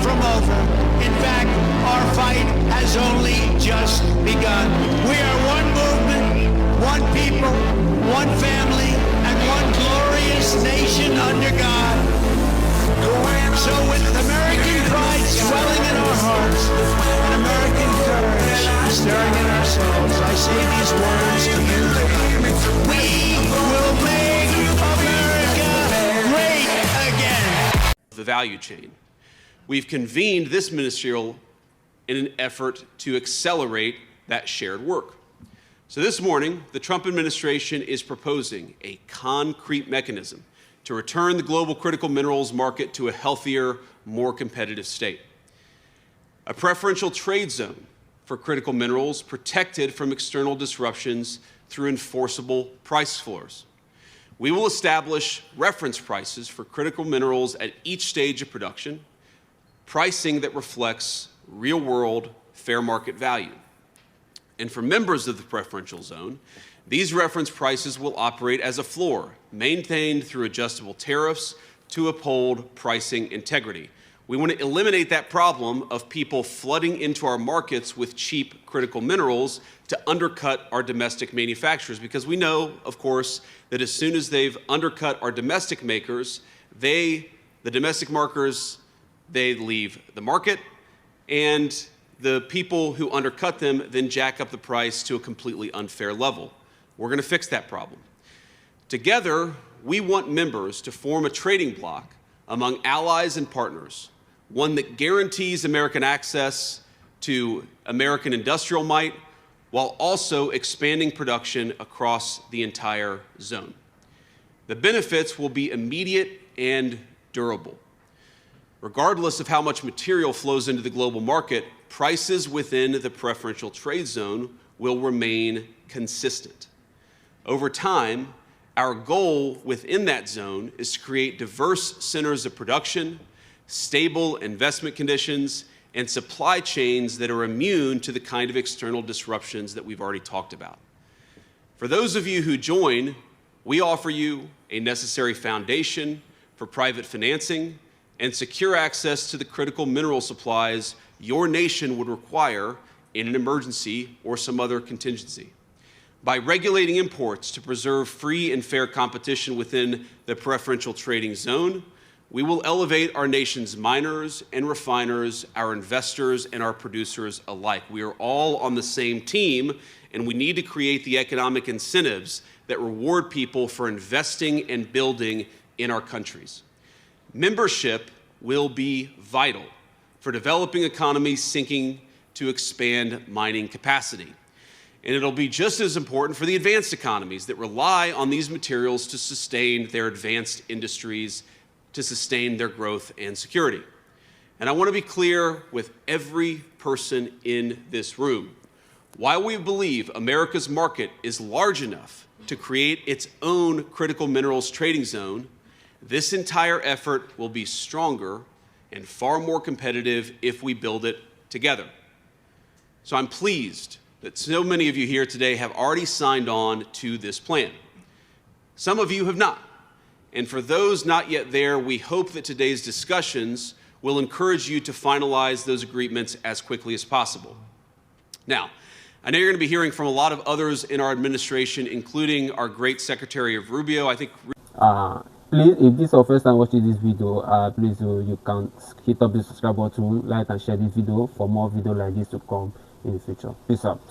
from over. In fact, our fight has only just begun. We are one movement, one people, one family, and one glorious nation under God. So with American pride swelling in our hearts and American courage stirring in our souls, I say these words to you. We will make America great again. The value chain. We've convened this ministerial in an effort to accelerate that shared work. So this morning, the Trump administration is proposing a concrete mechanism to return the global critical minerals market to a healthier, more competitive state. A preferential trade zone for critical minerals protected from external disruptions through enforceable price floors. We will establish reference prices for critical minerals at each stage of production, pricing that reflects real-world fair market value. And for members of the preferential zone, these reference prices will operate as a floor, maintained through adjustable tariffs to uphold pricing integrity. We want to eliminate that problem of people flooding into our markets with cheap critical minerals to undercut our domestic manufacturers, because we know, of course, that as soon as they've undercut our domestic makers, the domestic markers, they leave the market, and the people who undercut them then jack up the price to a completely unfair level. We're going to fix that problem. Together, we want members to form a trading bloc among allies and partners, one that guarantees American access to American industrial might while also expanding production across the entire zone. The benefits will be immediate and durable. Regardless of how much material flows into the global market, prices within the preferential trade zone will remain consistent. Over time, our goal within that zone is to create diverse centers of production, stable investment conditions, and supply chains that are immune to the kind of external disruptions that we've already talked about. For those of you who join, we offer you a necessary foundation for private financing and secure access to the critical mineral supplies your nation would require in an emergency or some other contingency. By regulating imports to preserve free and fair competition within the preferential trading zone, we will elevate our nation's miners and refiners, our investors and our producers alike. We are all on the same team, and we need to create the economic incentives that reward people for investing and building in our countries. Membership will be vital for developing economies seeking to expand mining capacity. And it'll be just as important for the advanced economies that rely on these materials to sustain their advanced industries, to sustain their growth and security. And I want to be clear with every person in this room. While we believe America's market is large enough to create its own critical minerals trading zone, this entire effort will be stronger and far more competitive if we build it together. So I'm pleased that so many of you here today have already signed on to this plan. Some of you have not. And for those not yet there, we hope that today's discussions will encourage you to finalize those agreements as quickly as possible. Now, I know you're going to be hearing from a lot of others in our administration, including our great Secretary of Rubio. I think. Please, if this is your first time watching this video, please you can hit up the subscribe button, like and share this video for more videos like this to come in the future. Peace out.